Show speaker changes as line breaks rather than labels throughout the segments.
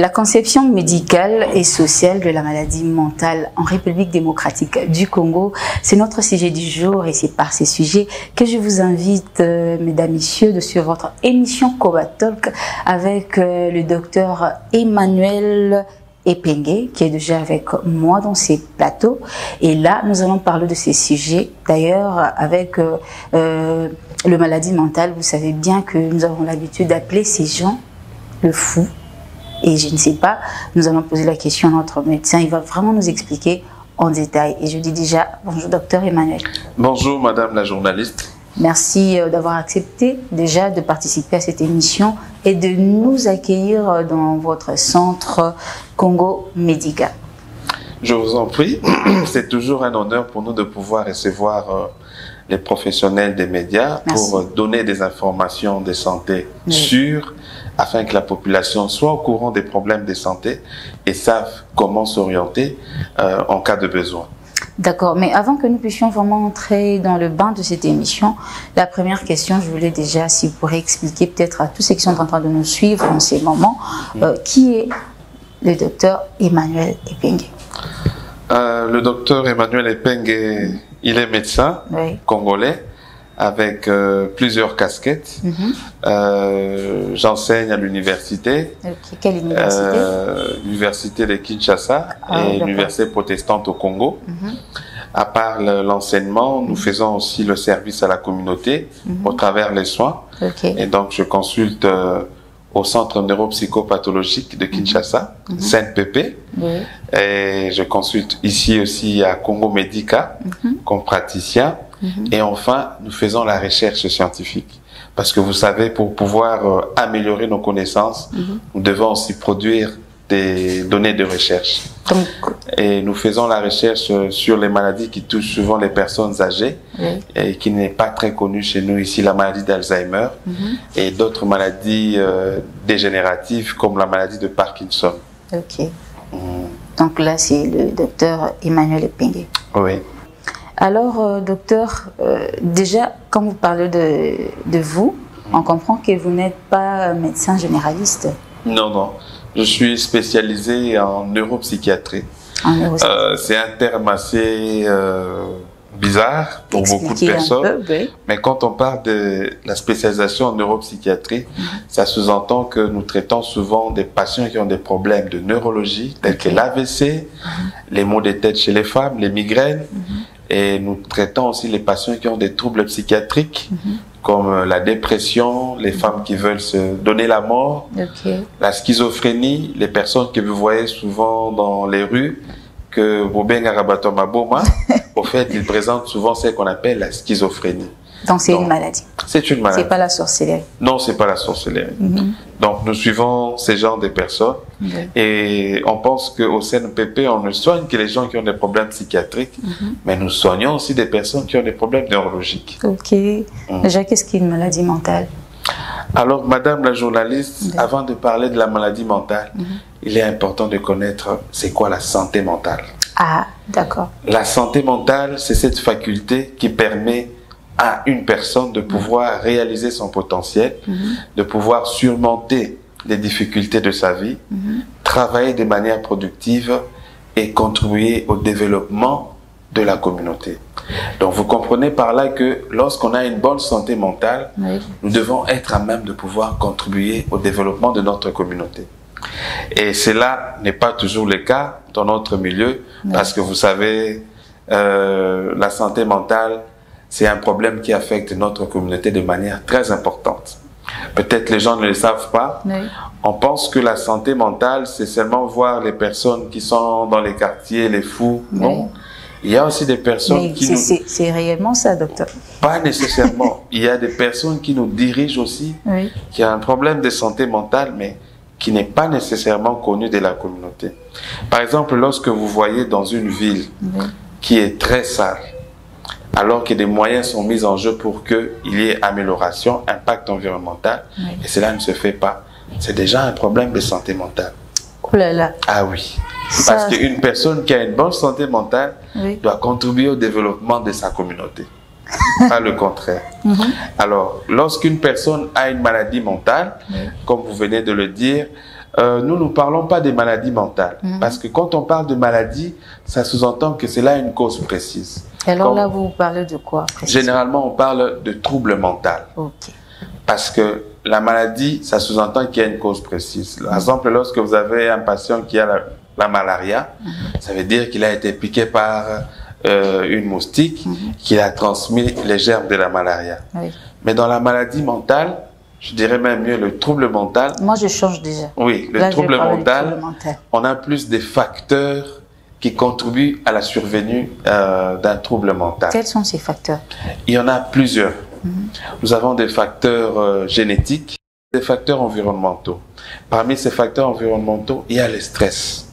La conception médicale et sociale de la maladie mentale en République démocratique du Congo, c'est notre sujet du jour et c'est par ces sujets que je vous invite, mesdames, messieurs, de suivre votre émission Koba Talk avec le docteur Emmanuel Epengue, qui est déjà avec moi dans ces plateaux. Et là, nous allons parler de ces sujets. D'ailleurs, avec le maladie mentale, vous savez bien que nous avons l'habitude d'appeler ces gens le fou. Et je ne sais pas, nous allons poser la question à notre médecin. Il va vraiment nous expliquer en détail. Et je dis déjà, bonjour docteur Emmanuel.
Bonjour madame la journaliste.
Merci d'avoir accepté déjà de participer à cette émission et de nous accueillir dans votre centre Congo Médica.
Je vous en prie, c'est toujours un honneur pour nous de pouvoir recevoir les professionnels des médias. Merci. Pour donner des informations de santé sûres afin que la population soit au courant des problèmes de santé et savent comment s'orienter en cas de besoin.
D'accord, mais avant que nous puissions vraiment entrer dans le bain de cette émission, la première question, je voulais déjà, si vous pourrez expliquer peut-être à tous ceux qui sont en train de nous suivre en ces moments, qui est le docteur Emmanuel Epengue?
Le docteur Emmanuel Epengue, il est médecin congolais avec plusieurs casquettes. J'enseigne à l'université.
Quelle université?
L'université de Kinshasa et l'université protestante au Congo. À part l'enseignement, nous faisons aussi le service à la communauté au travers les soins. Et donc, je consulte au centre neuropsychopathologique de Kinshasa, CNPP. Et je consulte ici aussi à Congo Médica comme praticien. Et enfin, nous faisons la recherche scientifique. Parce que vous savez, pour pouvoir améliorer nos connaissances, nous devons aussi produire des données de recherche. Et nous faisons la recherche sur les maladies qui touchent souvent les personnes âgées et qui n'est pas très connue chez nous ici, la maladie d'Alzheimer et d'autres maladies dégénératives comme la maladie de Parkinson.
Donc là, c'est le docteur Emmanuel Epengue.
Oui.
Alors, docteur, déjà, quand vous parlez de vous, on comprend que vous n'êtes pas médecin généraliste.
Non, non. Je suis spécialisé en neuropsychiatrie. C'est un terme assez bizarre pour beaucoup de personnes. Mais quand on parle de la spécialisation en neuropsychiatrie, ça sous-entend que nous traitons souvent des patients qui ont des problèmes de neurologie, tels que l'AVC, les maux de tête chez les femmes, les migraines. Et nous traitons aussi les patients qui ont des troubles psychiatriques, comme la dépression, les femmes qui veulent se donner la mort, la schizophrénie, les personnes que vous voyez souvent dans les rues, que Bobenga Rabatoma Boma, au fait, ils présentent souvent ce qu'on appelle la schizophrénie.
Donc c'est une maladie.
C'est une maladie.
C'est pas la sorcellerie.
Non, c'est pas la sorcellerie. Donc nous suivons ces genres de personnes et on pense qu'au CNPP, on ne soigne que les gens qui ont des problèmes psychiatriques, mais nous soignons aussi des personnes qui ont des problèmes neurologiques.
Déjà, qu'est-ce qu'une maladie mentale?
Alors, madame la journaliste, avant de parler de la maladie mentale, il est important de connaître c'est quoi la santé mentale.
Ah, d'accord.
La santé mentale, c'est cette faculté qui permet à une personne de pouvoir réaliser son potentiel, de pouvoir surmonter les difficultés de sa vie, travailler de manière productive et contribuer au développement de la communauté. Donc vous comprenez par là que lorsqu'on a une bonne santé mentale, nous devons être à même de pouvoir contribuer au développement de notre communauté. Et cela n'est pas toujours le cas dans notre milieu, parce que vous savez, la santé mentale, c'est un problème qui affecte notre communauté de manière très importante. Peut-être les gens ne le savent pas. On pense que la santé mentale, c'est seulement voir les personnes qui sont dans les quartiers, les fous. Non. Il y a aussi des personnes qui nous...
C'est réellement ça, docteur?
Pas nécessairement. Il y a des personnes qui nous dirigent aussi, qui ont un problème de santé mentale, mais qui n'est pas nécessairement connu de la communauté. Par exemple, lorsque vous voyez dans une ville qui est très sale, alors que des moyens sont mis en jeu pour qu'il y ait amélioration, impact environnemental, et cela ne se fait pas. C'est déjà un problème de santé mentale.
Oh là là.
Ah oui. Parce qu'une personne qui a une bonne santé mentale doit contribuer au développement de sa communauté. Pas le contraire. Alors, lorsqu'une personne a une maladie mentale, comme vous venez de le dire, Nous ne parlons pas des maladies mentales. Parce que quand on parle de maladie, ça sous-entend que c'est là une cause précise.
Alors là, vous parlez de quoi?
Généralement, on parle de trouble mental.
Ok.
Parce que la maladie, ça sous-entend qu'il y a une cause précise. Par exemple, lorsque vous avez un patient qui a la malaria, ça veut dire qu'il a été piqué par une moustique qui a transmis les germes de la malaria.
Oui.
Mais dans la maladie mentale, je dirais même mieux le trouble mental.
Moi, je change déjà.
Oui, le trouble mental, on a plus des facteurs qui contribuent à la survenue d'un trouble mental.
Quels sont ces facteurs?
Il y en a plusieurs. Nous avons des facteurs génétiques, des facteurs environnementaux. Parmi ces facteurs environnementaux, il y a le stress.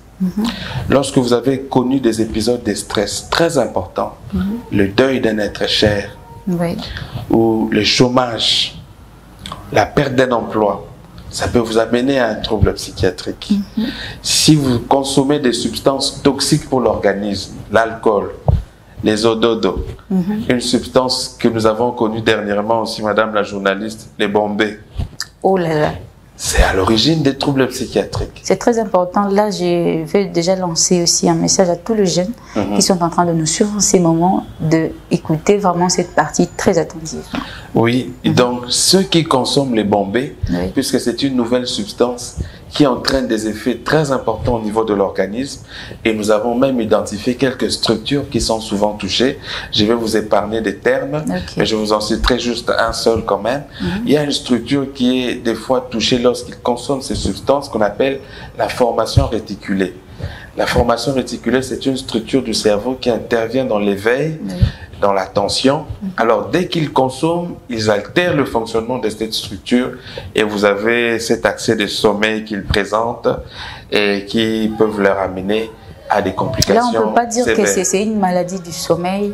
Lorsque vous avez connu des épisodes de stress très importants, le deuil d'un être cher, ou le chômage, la perte d'un emploi, ça peut vous amener à un trouble psychiatrique. Si vous consommez des substances toxiques pour l'organisme, l'alcool, les ododos, une substance que nous avons connue dernièrement aussi, madame la journaliste, les bombés.
Oh là là.
C'est à l'origine des troubles psychiatriques.
C'est très important. Là, je vais déjà lancer aussi un message à tous les jeunes qui sont en train de nous suivre en ces moments, d'écouter vraiment cette partie très attentive.
Oui, donc ceux qui consomment les bombés, puisque c'est une nouvelle substance qui entraîne des effets très importants au niveau de l'organisme, et nous avons même identifié quelques structures qui sont souvent touchées. Je vais vous épargner des termes, mais je vous en citerai juste un seul quand même. Il y a une structure qui est des fois touchée lorsqu'ils consomment ces substances qu'on appelle la formation réticulée. La formation réticulée, c'est une structure du cerveau qui intervient dans l'éveil, dans l'attention. Alors, dès qu'ils consomment, ils altèrent le fonctionnement de cette structure et vous avez cet accès de sommeil qu'ils présentent et qui peuvent leur amener à des complications.
Là, on ne peut pas dire
sévères.
que c'est une maladie du sommeil.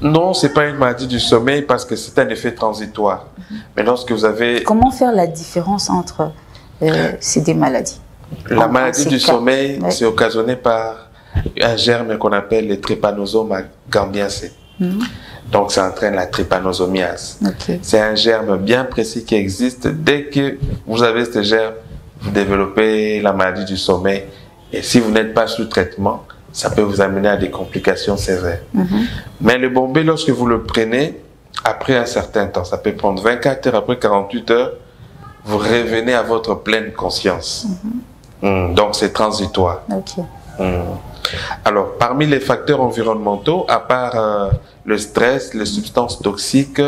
Non, c'est pas une maladie du sommeil parce que c'est un effet transitoire. Mais lorsque vous avez...
Comment faire la différence entre ces deux maladies?
La maladie du sommeil, c'est occasionné par un germe qu'on appelle le trypanosome gambiacé. Donc, ça entraîne la trypanosomiase. C'est un germe bien précis qui existe. Dès que vous avez ce germe, vous développez la maladie du sommeil. Et si vous n'êtes pas sous traitement, ça peut vous amener à des complications sévères. Mais le bombé, lorsque vous le prenez, après un certain temps, ça peut prendre 24 heures, après 48 heures, vous revenez à votre pleine conscience. Donc, c'est transitoire. Alors, parmi les facteurs environnementaux, à part le stress, les substances toxiques,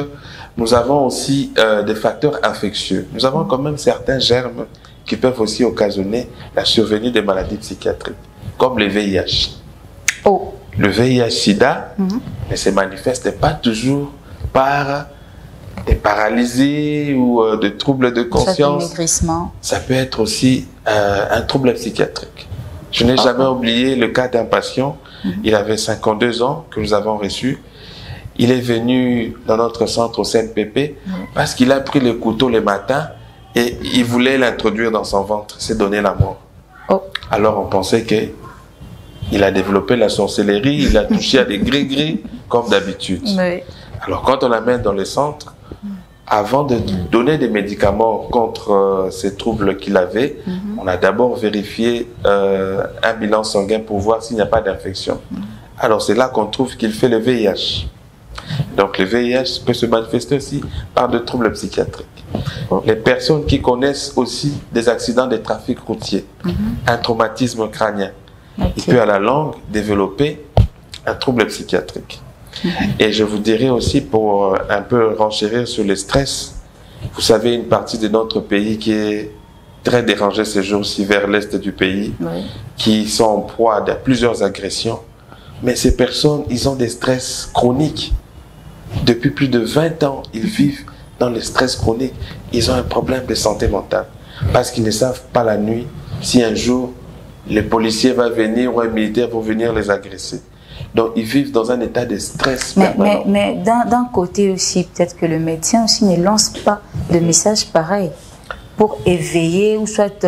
nous avons aussi des facteurs infectieux. Nous avons quand même certains germes qui peuvent aussi occasionner la survenue des maladies psychiatriques, comme le VIH. Le VIH-Sida ne se manifeste pas toujours par des paralysies ou des troubles de conscience. Ça peut être aussi un trouble psychiatrique. Je n'ai jamais oublié le cas d'un patient, il avait 52 ans, que nous avons reçu. Il est venu dans notre centre au CNPP parce qu'il a pris le couteau le matin et il voulait l'introduire dans son ventre, c'est donner la mort. Alors on pensait qu'il a développé la sorcellerie, il a touché à des gris-gris comme d'habitude. Alors quand on l'amène dans le centre, avant de donner des médicaments contre ces troubles qu'il avait, on a d'abord vérifié un bilan sanguin pour voir s'il n'y a pas d'infection. Alors c'est là qu'on trouve qu'il fait le VIH. Donc le VIH peut se manifester aussi par de troubles psychiatriques. Les personnes qui connaissent aussi des accidents de trafic routier, un traumatisme crânien, il peut à la longue développer un trouble psychiatrique. Et je vous dirais aussi, pour un peu renchérir sur le stress, vous savez, une partie de notre pays qui est très dérangée ces jours-ci vers l'est du pays, qui sont en proie à plusieurs agressions. Mais ces personnes, ils ont des stress chroniques. Depuis plus de 20 ans, ils vivent dans le stress chronique. Ils ont un problème de santé mentale. Parce qu'ils ne savent pas la nuit si un jour, le policier va venir ou un militaire va venir les agresser. Donc, ils vivent dans un état de stress permanent.
Mais d'un côté aussi, peut-être que le médecin aussi ne lance pas de messages pareils pour éveiller ou soit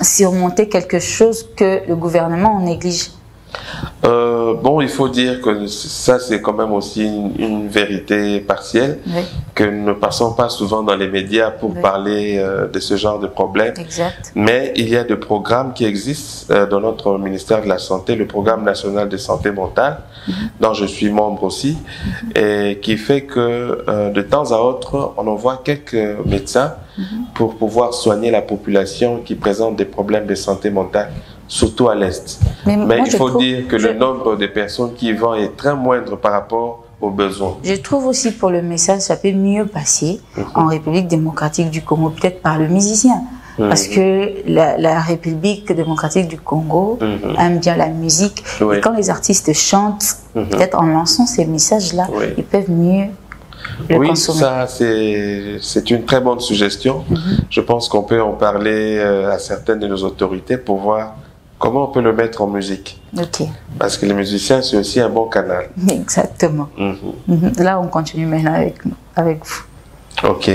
surmonter quelque chose que le gouvernement néglige.
Bon, il faut dire que ça, c'est quand même aussi une vérité partielle,
Oui.
que nous ne passons pas souvent dans les médias pour
Oui.
parler de ce genre de problème.
Exact.
Mais il y a des programmes qui existent dans notre ministère de la Santé, le programme national de santé mentale, dont je suis membre aussi, et qui fait que de temps à autre, on envoie quelques médecins pour pouvoir soigner la population qui présente des problèmes de santé mentale, surtout à l'Est. Mais
moi,
il faut dire que le nombre de personnes qui y vont est très moindre par rapport aux besoins.
Je trouve aussi pour le message, ça peut mieux passer en République démocratique du Congo, peut-être par le musicien. Parce que la République démocratique du Congo aime bien la musique.
Oui.
Et quand les artistes chantent, peut-être en lançant ces messages-là, ils peuvent mieux le consommer.
Ça, c'est une très bonne suggestion. Je pense qu'on peut en parler à certaines de nos autorités pour voir comment on peut le mettre en musique.
Ok.
Parce que les musiciens, c'est aussi un bon canal.
Exactement. Là, on continue maintenant avec vous.
Ok.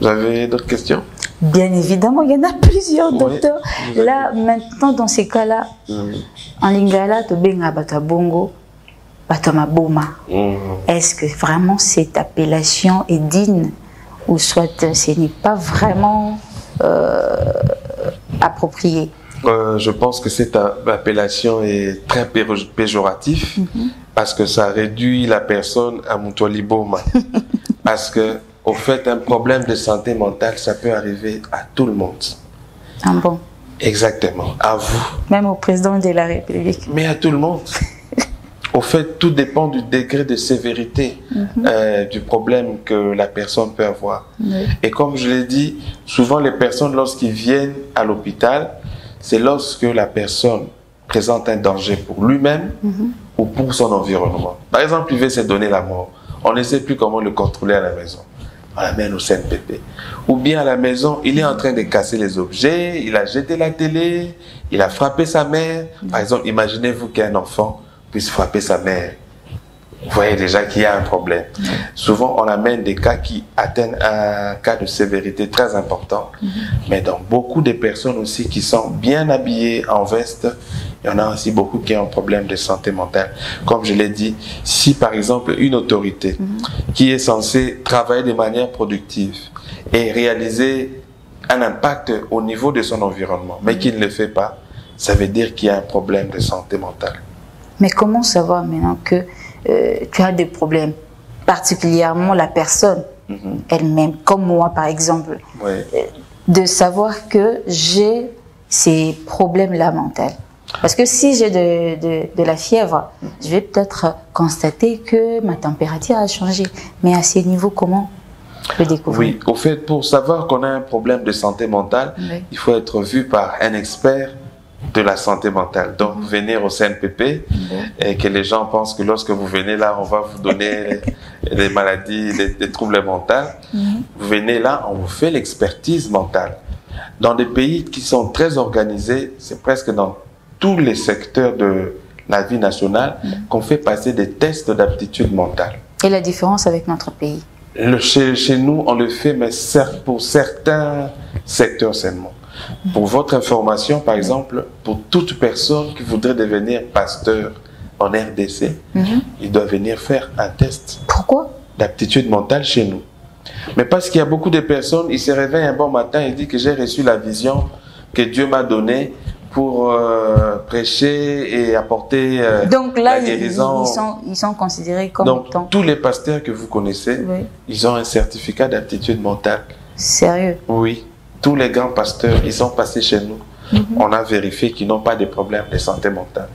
Vous avez d'autres questions?
Bien évidemment, il y en a plusieurs, docteur. Là, maintenant, dans ces cas-là, en lingala, to benga bata bongo, bata maboma. Est-ce que vraiment cette appellation est digne ou soit ce n'est pas vraiment approprié?
Je pense que cette appellation est très péjorative parce que ça réduit la personne à Mutwali Boma. Parce que, au fait, un problème de santé mentale, ça peut arriver à tout le monde.
Ah bon?
Exactement, à vous.
Même au président de la République.
Mais à tout le monde. Au fait, tout dépend du degré de sévérité du problème que la personne peut avoir. Et comme je l'ai dit, souvent les personnes, lorsqu'ils viennent à l'hôpital, c'est lorsque la personne présente un danger pour lui-même ou pour son environnement. Par exemple, il veut se donner la mort. On ne sait plus comment le contrôler à la maison. On l'amène au CNPP. Ou bien à la maison, il est en train de casser les objets, il a jeté la télé, il a frappé sa mère. Par exemple, imaginez-vous qu'un enfant puisse frapper sa mère. Vous voyez déjà qu'il y a un problème. Souvent, on amène des cas qui atteignent un cas de sévérité très important. Mais dans beaucoup de personnes aussi qui sont bien habillées en veste, il y en a aussi beaucoup qui ont un problème de santé mentale. Comme je l'ai dit, si par exemple une autorité qui est censée travailler de manière productive et réaliser un impact au niveau de son environnement, mais qui ne le fait pas, ça veut dire qu'il y a un problème de santé mentale.
Mais comment savoir maintenant que tu as des problèmes, particulièrement la personne elle-même, comme moi par exemple, de savoir que j'ai ces problèmes-là mentaux. Parce que si j'ai de la fièvre, je vais peut-être constater que ma température a changé. Mais à ces niveaux, comment le découvrir?
Oui, au fait, pour savoir qu'on a un problème de santé mentale, il faut être vu par un expert de la santé mentale. Donc, venir au CNPP et que les gens pensent que lorsque vous venez là, on va vous donner des maladies, des troubles mentaux. Vous venez là, on vous fait l'expertise mentale. Dans des pays qui sont très organisés, c'est presque dans tous les secteurs de la vie nationale qu'on fait passer des tests d'aptitude mentale.
Et la différence avec notre pays?
Chez nous, on le fait, mais pour certains secteurs seulement. Pour votre information, par exemple, pour toute personne qui voudrait devenir pasteur en RDC, il doit venir faire un test.
Pourquoi?
D'aptitude mentale chez nous. Mais parce qu'il y a beaucoup de personnes, ils se réveillent un bon matin et disent que j'ai reçu la vision que Dieu m'a donnée pour prêcher et apporter
donc là,
la guérison.
Ils sont considérés comme
donc, tous les pasteurs que vous connaissez, ils ont un certificat d'aptitude mentale.
Sérieux?
Oui. Tous les grands pasteurs, ils sont passés chez nous. On a vérifié qu'ils n'ont pas de problème de santé mentale.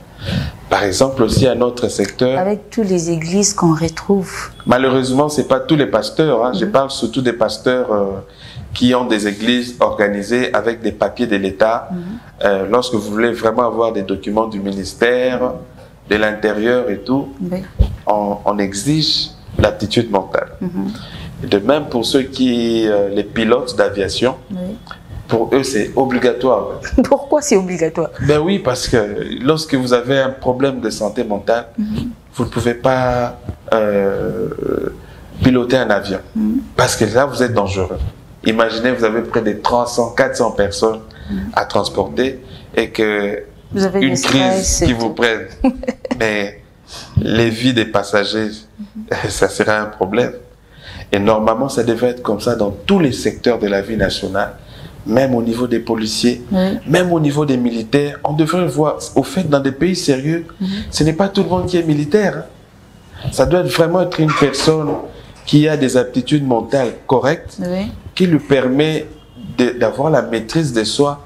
Par exemple, aussi un autre secteur.
Avec toutes les églises qu'on retrouve.
Malheureusement, ce n'est pas tous les pasteurs. Je parle surtout des pasteurs qui ont des églises organisées avec des papiers de l'État. Lorsque vous voulez vraiment avoir des documents du ministère, de l'Intérieur et tout, on exige l'aptitude mentale. De même pour ceux qui, les pilotes d'aviation, pour eux c'est obligatoire.
Pourquoi c'est obligatoire?
Ben oui, parce que lorsque vous avez un problème de santé mentale, vous ne pouvez pas piloter un avion. Parce que là vous êtes dangereux. Imaginez, vous avez près de 300, 400 personnes à transporter et que une crise qui vous prenne. Mais les vies des passagers, ça serait un problème. Et normalement, ça devrait être comme ça dans tous les secteurs de la vie nationale, même au niveau des policiers, même au niveau des militaires. On devrait voir, au fait, dans des pays sérieux, ce n'est pas tout le monde qui est militaire. Hein. Ça doit vraiment être une personne qui a des aptitudes mentales correctes, qui lui permet d'avoir la maîtrise de soi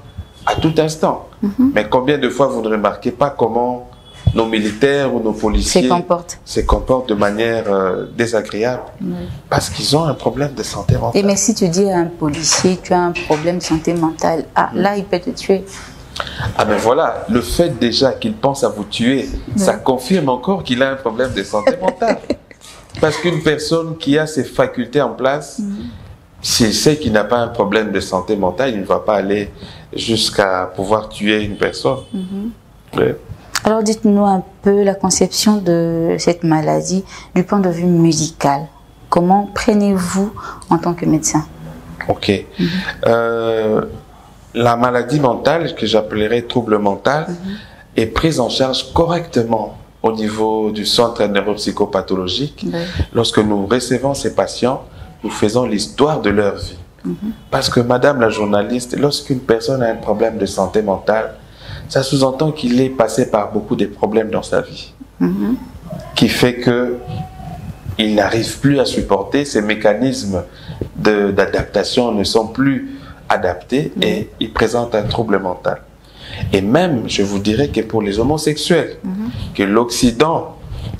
à tout instant. Mais combien de fois vous ne remarquez pas comment nos militaires ou nos policiers se comportent de manière désagréable parce qu'ils ont un problème de santé mentale.
Et mais si tu dis à un policier, tu as un problème de santé mentale, là il peut te tuer.
Ah ben voilà, le fait déjà qu'il pense à vous tuer, ça confirme encore qu'il a un problème de santé mentale. Parce qu'une personne qui a ses facultés en place, s'il sait qu'il n'a pas un problème de santé mentale, il ne va pas aller jusqu'à pouvoir tuer une personne.
Alors dites-nous un peu la conception de cette maladie du point de vue médical. Comment prenez-vous en tant que médecin?
Ok. La maladie mentale, que j'appellerais trouble mental, est prise en charge correctement au niveau du centre neuropsychopathologique. Lorsque nous recevons ces patients, nous faisons l'histoire de leur vie. Parce que madame la journaliste, lorsqu'une personne a un problème de santé mentale, ça sous-entend qu'il est passé par beaucoup de problèmes dans sa vie. Qui fait qu'il n'arrive plus à supporter, ces mécanismes d'adaptation ne sont plus adaptés et il présente un trouble mental. Et même, je vous dirais que pour les homosexuels, que l'Occident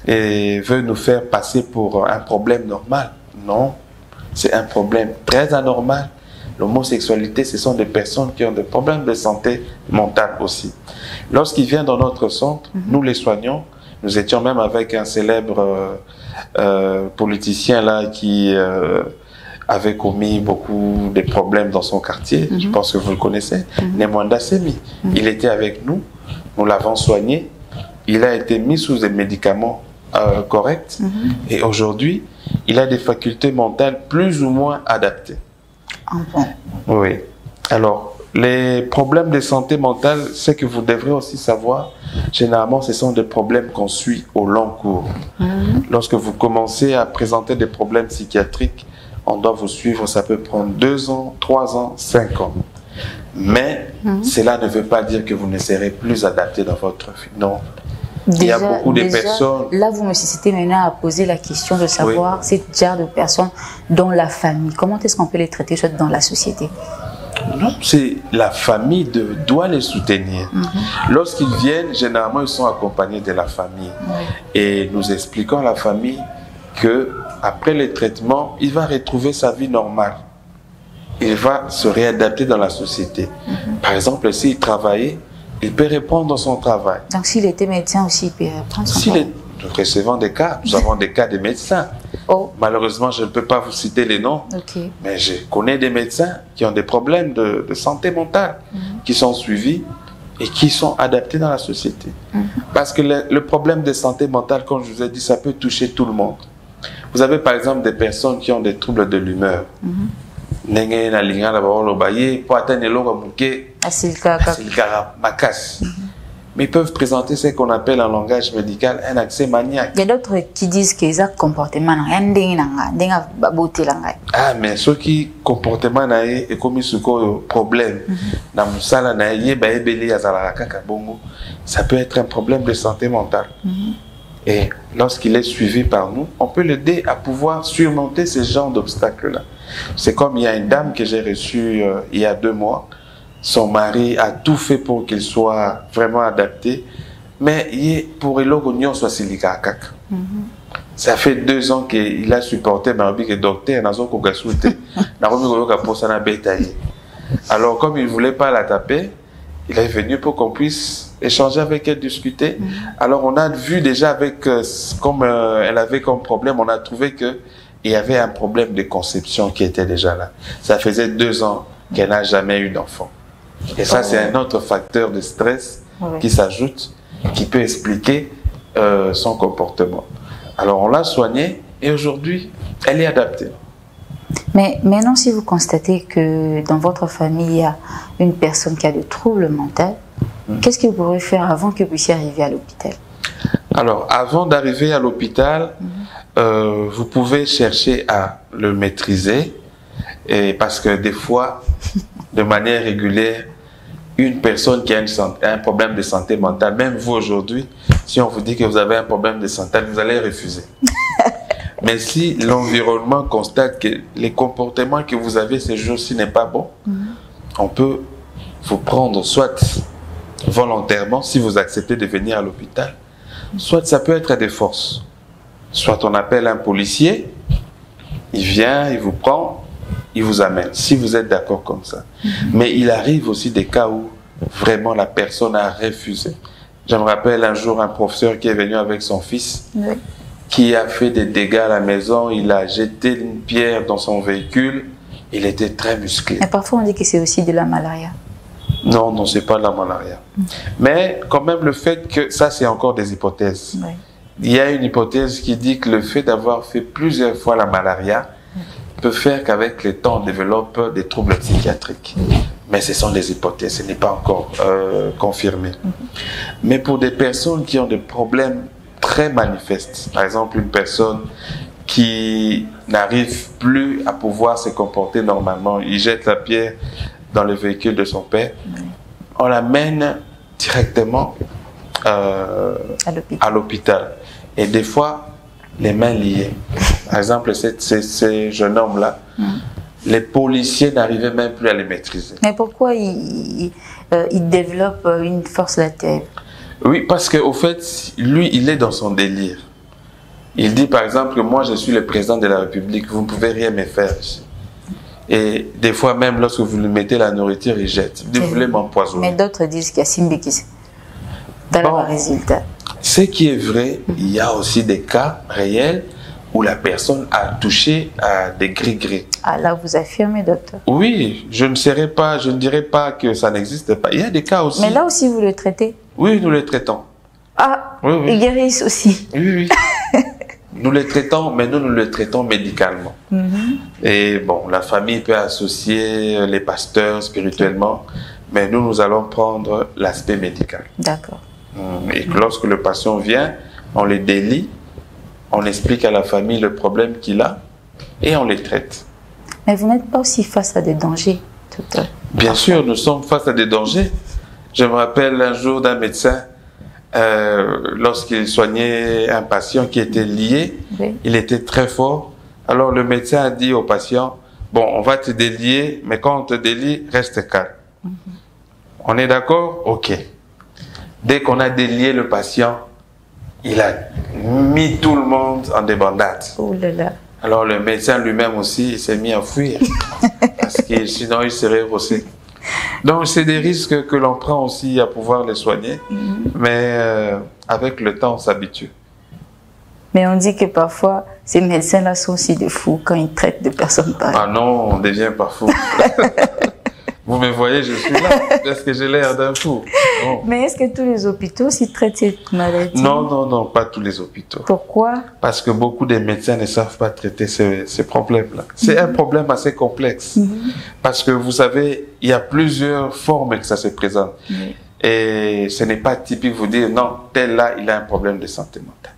veut nous faire passer pour un problème normal. Non, c'est un problème très anormal. L'homosexualité, ce sont des personnes qui ont des problèmes de santé mentale aussi. Lorsqu'ils viennent dans notre centre, nous les soignons. Nous étions même avec un célèbre politicien là qui avait commis beaucoup de problèmes dans son quartier. Je pense que vous le connaissez. Nemwanda Semi. Il était avec nous. Nous l'avons soigné. Il a été mis sous des médicaments corrects. Et aujourd'hui, il a des facultés mentales plus ou moins adaptées. Oui. Alors, les problèmes de santé mentale, ce que vous devrez aussi savoir, généralement, ce sont des problèmes qu'on suit au long cours. Lorsque vous commencez à présenter des problèmes psychiatriques, on doit vous suivre, ça peut prendre 2 ans, 3 ans, 5 ans. Mais cela ne veut pas dire que vous ne serez plus adapté dans votre vie. Non. Il y a beaucoup de personnes.
Là, vous me suscitez maintenant à poser la question de savoir ce genre de personnes dans la famille. Comment est-ce qu'on peut les traiter dans la société?
Non, c'est la famille doit les soutenir. Lorsqu'ils viennent, généralement, ils sont accompagnés de la famille. Et nous expliquons à la famille que après les traitements, il va retrouver sa vie normale. Il va se réadapter dans la société. Par exemple, s'il travaillait, il peut reprendre dans son travail.
Donc s'il était médecin aussi, il peut reprendre son travail.
Nous recevons des cas, nous avons des cas de médecins. Malheureusement, je ne peux pas vous citer les noms, mais je connais des médecins qui ont des problèmes de santé mentale, qui sont suivis et qui sont adaptés dans la société. Parce que le problème de santé mentale, comme je vous ai dit, ça peut toucher tout le monde. Vous avez par exemple des personnes qui ont des troubles de l'humeur. Mais ils peuvent présenter ce qu'on appelle en langage médical un accès maniaque.
Il y a d'autres qui disent que c'est un comportement.
Ah, mais ceux qui comportement est comme ce problème. Ça peut être un problème de santé mentale. Et lorsqu'il est suivi par nous, on peut l'aider à pouvoir surmonter ce genre d'obstacles-là. C'est comme il y a une dame que j'ai reçue il y a 2 mois. Son mari a tout fait pour qu'il soit vraiment adapté. Mais pour l'ogonion soit silicakak. Ça fait 2 ans qu'il a supporté le docteur. Alors comme il ne voulait pas la taper, il est venu pour qu'on puisse échanger avec elle, discuter. Alors on a vu déjà avec, comme elle avait comme problème, on a trouvé qu'il y avait un problème de conception qui était déjà là. Ça faisait 2 ans qu'elle n'a jamais eu d'enfant. Et ça, c'est un autre facteur de stress qui s'ajoute, qui peut expliquer son comportement. Alors on l'a soignée et aujourd'hui, elle est adaptée.
Mais maintenant, si vous constatez que dans votre famille, il y a une personne qui a des troubles mentaux, Qu'est-ce que vous pouvez faire avant que vous puissiez arriver à l'hôpital?
Alors, avant d'arriver à l'hôpital, vous pouvez chercher à le maîtriser, et parce que des fois, de manière régulière, une personne qui a un problème de santé mentale, même vous aujourd'hui, si on vous dit que vous avez un problème de santé, vous allez refuser. Mais si l'environnement constate que les comportements que vous avez ces jours-ci n'est pas bon, on peut vous prendre soit volontairement, si vous acceptez de venir à l'hôpital, soit ça peut être à des forces. Soit on appelle un policier, il vient, il vous prend, il vous amène, si vous êtes d'accord comme ça. Mais il arrive aussi des cas où vraiment la personne a refusé. Je me rappelle un jour un professeur qui est venu avec son fils, qui a fait des dégâts à la maison, il a jeté une pierre dans son véhicule, il était très musclé.
Et parfois on dit que c'est aussi de la malaria.
Non, non, c'est pas de la malaria. Mais quand même le fait que, ça c'est encore des hypothèses. Il y a une hypothèse qui dit que le fait d'avoir fait plusieurs fois la malaria peut faire qu'avec le temps on développe des troubles psychiatriques. Mais ce sont des hypothèses, ce n'est pas encore confirmé. Mais pour des personnes qui ont des problèmes très manifestes, par exemple une personne qui n'arrive plus à pouvoir se comporter normalement, il jette la pierre dans le véhicule de son père, on l'amène directement à l'hôpital. Et des fois, les mains liées. Par exemple, ces jeunes hommes-là, les policiers n'arrivaient même plus à les maîtriser.
Mais pourquoi ils développent une force latérale?
Oui, parce qu'au fait, lui, il est dans son délire. Il dit, par exemple, que moi, je suis le président de la République, vous ne pouvez rien me faire. Et des fois, même lorsque vous lui mettez la nourriture, il jette. Il dit, vous voulez m'empoisonner.
Mais d'autres disent qu'il y a Simbekis. Dans le résultat.
Ce qui est vrai, il y a aussi des cas réels où la personne a touché à des gris-gris.
Ah là, vous affirmez, docteur?
Oui, je ne dirais pas que ça n'existe pas. Il y a des cas aussi.
Mais là aussi, vous le traitez?
Oui, nous les traitons.
Ah,
oui, oui.
Ils guérissent aussi?
Oui, oui. Nous les traitons, mais nous les traitons médicalement. Et bon, la famille peut associer les pasteurs spirituellement, mais nous allons prendre l'aspect médical.
D'accord.
Et lorsque le patient vient, on les délie, on explique à la famille le problème qu'il a et on les traite.
Mais vous n'êtes pas aussi face à des dangers, docteur?
Bien sûr, nous sommes face à des dangers. Je me rappelle un jour d'un médecin, lorsqu'il soignait un patient qui était lié, il était très fort. Alors le médecin a dit au patient, bon, on va te délier, mais quand on te délie, reste calme. On est d'accord? Ok. Dès qu'on a délié le patient, il a mis tout le monde en débandade.
Oh là là.
Alors le médecin lui-même aussi, il s'est mis à fuir. Parce que sinon, il serait rossé. Donc, c'est des risques que l'on prend aussi à pouvoir les soigner. Mais avec le temps, on s'habitue.
Mais on dit que parfois, ces médecins-là sont aussi des fous quand ils traitent des personnes pareilles.
Ah non, on ne devient pas fou. Vous me voyez, je suis là. Est-ce que j'ai l'air d'un fou? Non.
Mais est-ce que tous les hôpitaux s'y traitent cette maladie?
Non, non, non, pas tous les hôpitaux.
Pourquoi?
Parce que beaucoup de médecins ne savent pas traiter ces problèmes-là. C'est un problème assez complexe. Parce que vous savez, il y a plusieurs formes que ça se présente. Et ce n'est pas typique vous dire, non, tel là, il a un problème de santé mentale.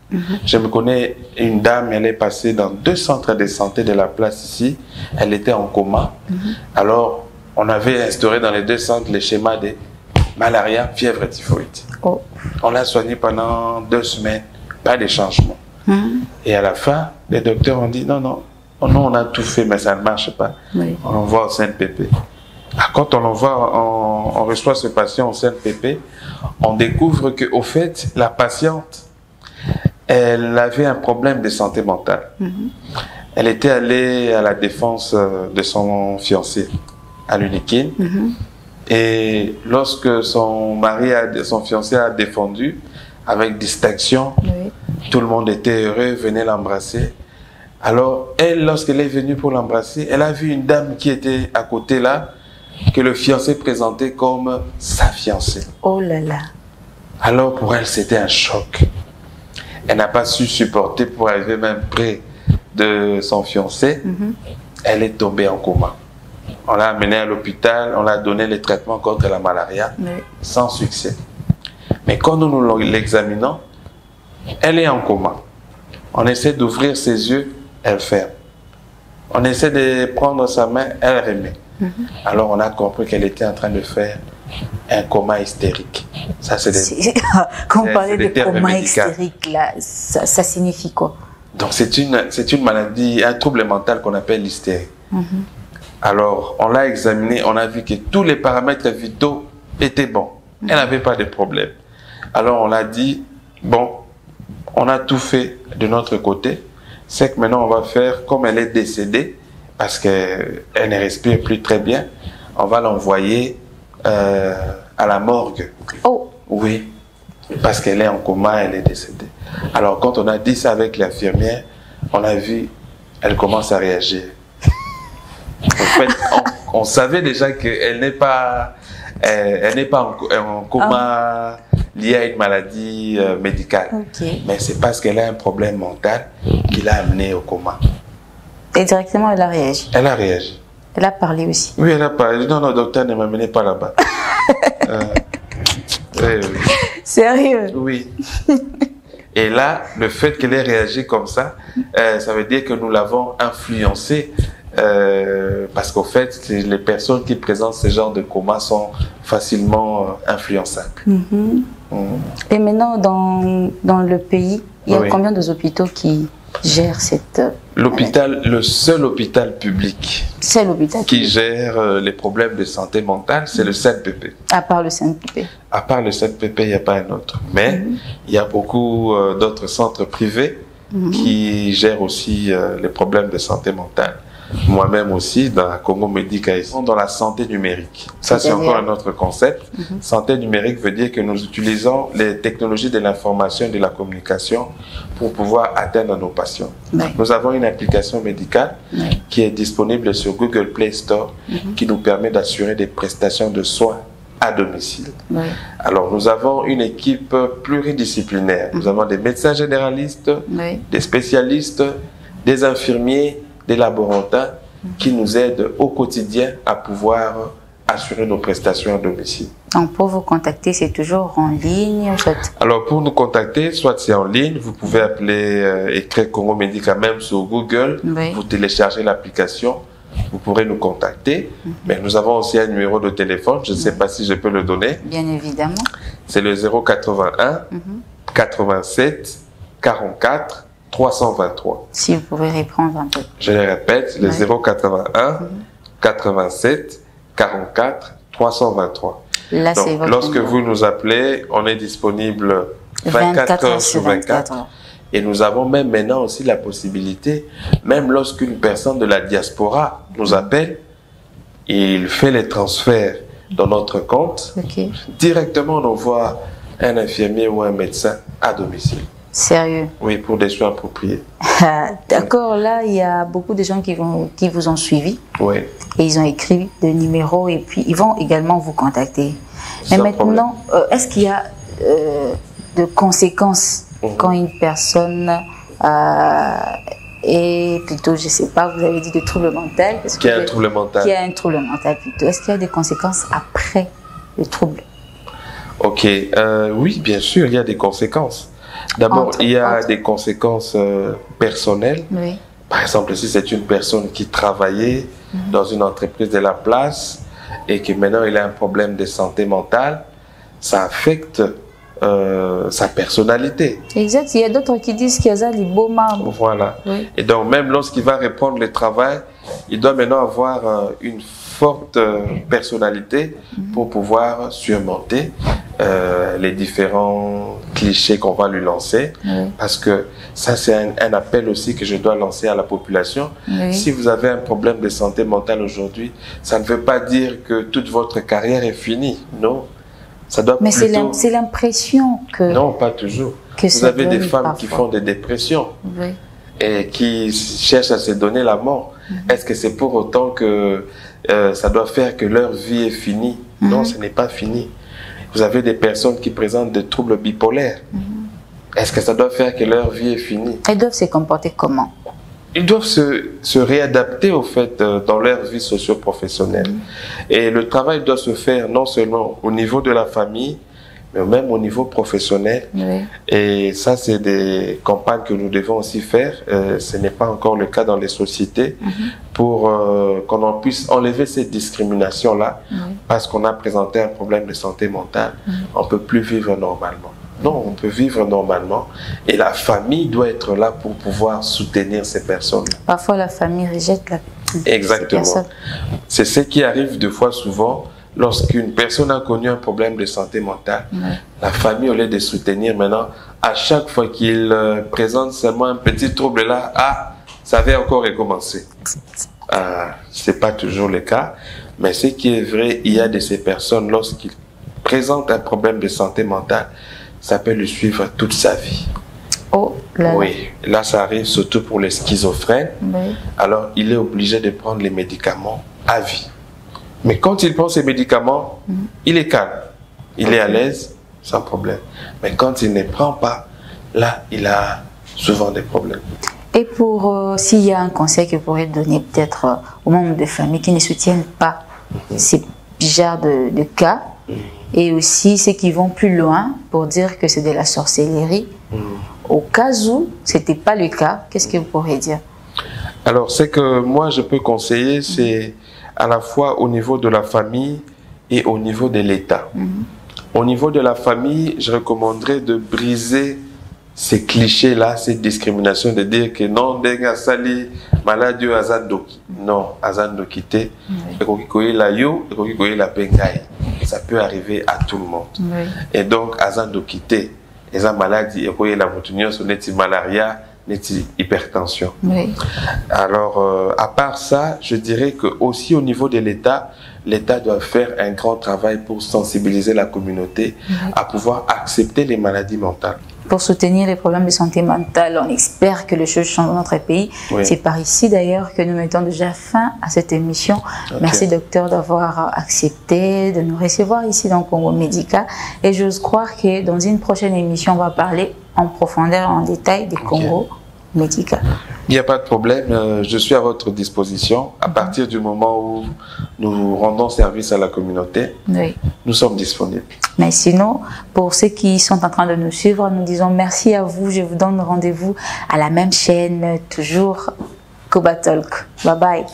Je me connais une dame, elle est passée dans 2 centres de santé de la place ici. Elle était en coma. Alors, on avait instauré dans les 2 centres les schémas de malaria, fièvre et typhoïde. On l'a soignée pendant 2 semaines, pas de changement. Et à la fin, les docteurs ont dit, non, non, on a tout fait, mais ça ne marche pas. On l'envoie au CNPP. Quand on l'envoie, on reçoit ce patient au CNPP, on découvre qu'au fait, la patiente, elle avait un problème de santé mentale. Elle était allée à la défense de son fiancé à l'Unikin. Et lorsque son fiancé a défendu avec distinction, tout le monde était heureux, venait l'embrasser. Alors, elle, lorsqu'elle est venue pour l'embrasser, elle a vu une dame qui était à côté là, que le fiancé présentait comme sa fiancée.
Oh là là.
Alors, pour elle, c'était un choc. Elle n'a pas su supporter pour arriver même près de son fiancé. Elle est tombée en coma. On l'a amenée à l'hôpital, on l'a donné les traitements contre la malaria, sans succès. Mais quand nous l'examinons, elle est en coma. On essaie d'ouvrir ses yeux, elle ferme. On essaie de prendre sa main, elle remet. Alors on a compris qu'elle était en train de faire un coma hystérique. Ça, c'est des,
quand on parlait de coma hystérique, là, ça signifie quoi?
Donc c'est une maladie, un trouble mental qu'on appelle l'hystérie. Alors on l'a examiné, on a vu que tous les paramètres vitaux étaient bons. Elle n'avait pas de problème. Alors on a dit, bon, on a tout fait de notre côté. C'est que maintenant on va faire, comme elle est décédée, parce qu'elle ne respire plus très bien, on va l'envoyer à la morgue.
Oh.
Oui, parce qu'elle est en coma, elle est décédée. Alors quand on a dit ça avec l'infirmière, on a vu, elle commence à réagir. En fait, on savait déjà qu'elle n'est pas, en coma lié à une maladie médicale. Mais c'est parce qu'elle a un problème mental qui l'a amenée au coma.
Et directement, elle a réagi.
Elle a réagi.
Elle a parlé aussi.
Oui, elle a parlé. Non, non, docteur, ne m'amenez pas là-bas. Oui.
Sérieux?
Oui. Et là, le fait qu'elle ait réagi comme ça, ça veut dire que nous l'avons influencée. Parce qu'au fait, les personnes qui présentent ce genre de coma sont facilement influençables.
Et maintenant, dans le pays, il y a combien d'hôpitaux qui gèrent cette...
L'hôpital, le seul hôpital public qui gère les problèmes de santé mentale, c'est le CNPP.
À part le CNPP? À
part le CNPP, il n'y a pas un autre. Mais il y a beaucoup d'autres centres privés qui gèrent aussi les problèmes de santé mentale. Moi-même aussi, dans la Congo Médical, dans la santé numérique. Ça, c'est encore un autre concept. Santé numérique veut dire que nous utilisons les technologies de l'information et de la communication pour pouvoir atteindre nos patients. Nous avons une application médicale qui est disponible sur Google Play Store qui nous permet d'assurer des prestations de soins à domicile. Alors, nous avons une équipe pluridisciplinaire. Nous avons des médecins généralistes, des spécialistes, des infirmiers, des laborantins qui nous aident au quotidien à pouvoir assurer nos prestations à domicile.
Donc pour vous contacter, c'est toujours en ligne?
Alors pour nous contacter, soit c'est en ligne, vous pouvez appeler écrire Congo Médical même sur Google, vous téléchargez l'application, vous pourrez nous contacter. Mais nous avons aussi un numéro de téléphone, je ne sais pas si je peux le donner.
Bien évidemment. C'est
le 081 87 44 323.
Si vous pouvez reprendre un peu.
Je le répète, le 081 87 44 323.
Là,
donc, lorsque vous nous appelez, on est disponible 24 heures sur 24. Et nous avons même maintenant aussi la possibilité, même lorsqu'une personne de la diaspora nous appelle, il fait les transferts dans notre compte. Directement, on envoie un infirmier ou un médecin à domicile.
Sérieux?
Oui, pour des soins appropriés.
D'accord, là, il y a beaucoup de gens qui vous ont suivi.
Oui.
Et ils ont écrit des numéros et puis ils vont également vous contacter. Mais maintenant, est-ce qu'il y a de conséquences quand une personne est plutôt, je ne sais pas, vous avez dit de trouble mental.
Qui a un trouble mental.
Qui a un trouble mental plutôt. Est-ce qu'il y a des conséquences après le trouble?
Ok, oui, bien sûr, il y a des conséquences. D'abord, il y a des conséquences personnelles. Par exemple, si c'est une personne qui travaillait dans une entreprise de la place et que maintenant il a un problème de santé mentale, ça affecte sa personnalité.
Exact, il y a d'autres qui disent qu'il y a des beaux marbres.
Voilà. Et donc, même lorsqu'il va reprendre le travail, il doit maintenant avoir une forte personnalité pour pouvoir surmonter les différents clichés qu'on va lui lancer. Parce que ça, c'est un appel aussi que je dois lancer à la population. Si vous avez un problème de santé mentale aujourd'hui, ça ne veut pas dire que toute votre carrière est finie. Non. Ça doit
mais c'est l'impression que...
Non, pas toujours. Vous avez des femmes qui font des dépressions et qui cherchent à se donner la mort. Est-ce que c'est pour autant que ça doit faire que leur vie est finie? Non, ce n'est pas fini. Vous avez des personnes qui présentent des troubles bipolaires. Est-ce que ça doit faire que leur vie est finie?
Elles doivent se comporter comment?
ils doivent se réadapter au fait dans leur vie socio-professionnelle. Et le travail doit se faire non seulement au niveau de la famille, mais même au niveau professionnel.
Oui.
Et ça, c'est des campagnes que nous devons aussi faire. Ce n'est pas encore le cas dans les sociétés pour qu'on en puisse enlever cette discrimination-là parce qu'on a présenté un problème de santé mentale. On ne peut plus vivre normalement. Non, on peut vivre normalement et la famille doit être là pour pouvoir soutenir ces personnes.
Parfois, la famille rejette
Exactement. C'est ce qui arrive deux fois souvent. Lorsqu'une personne a connu un problème de santé mentale, la famille, au lieu de soutenir maintenant, à chaque fois qu'il présente seulement un petit trouble là, ça va encore recommencer. C'est pas toujours le cas, mais ce qui est vrai, il y a de ces personnes, lorsqu'ils présentent un problème de santé mentale, ça peut le suivre toute sa vie.
Oh là.
Oui, là ça arrive surtout pour les schizophrènes. Alors il est obligé de prendre les médicaments à vie. Mais quand il prend ces médicaments, il est calme, il est à l'aise, sans problème. Mais quand il ne prend pas, là, il a souvent des problèmes.
Et pour s'il y a un conseil que vous pourriez donner peut-être aux membres de famille qui ne soutiennent pas ces genres de cas, et aussi ceux qui vont plus loin pour dire que c'est de la sorcellerie, au cas où ce n'était pas le cas, qu'est-ce que vous pourriez dire?
Alors, ce que moi je peux conseiller, c'est à la fois au niveau de la famille et au niveau de l'État. Au niveau de la famille, je recommanderais de briser ces clichés-là, cette discrimination de dire que non, denga sali maladie azandoki. Non, azandokité, ça peut arriver à tout le monde. Et donc, azandokité, les maladies, la malaria, hypertension. Alors, à part ça, je dirais que aussi au niveau de l'État, l'État doit faire un grand travail pour sensibiliser la communauté à pouvoir accepter les maladies mentales.
Pour soutenir les problèmes de santé mentale, on espère que les choses changent dans notre pays. C'est par ici d'ailleurs que nous mettons déjà fin à cette émission. Merci docteur d'avoir accepté de nous recevoir ici dans Congo Médica. Et j'ose croire que dans une prochaine émission, on va parler en profondeur, en détail des Congo Médica.
Il n'y a pas de problème, je suis à votre disposition. À partir du moment où nous rendons service à la communauté, nous sommes disponibles.
Mais sinon, pour ceux qui sont en train de nous suivre, nous disons merci à vous. Je vous donne rendez-vous à la même chaîne, toujours Koba Talk. Bye bye.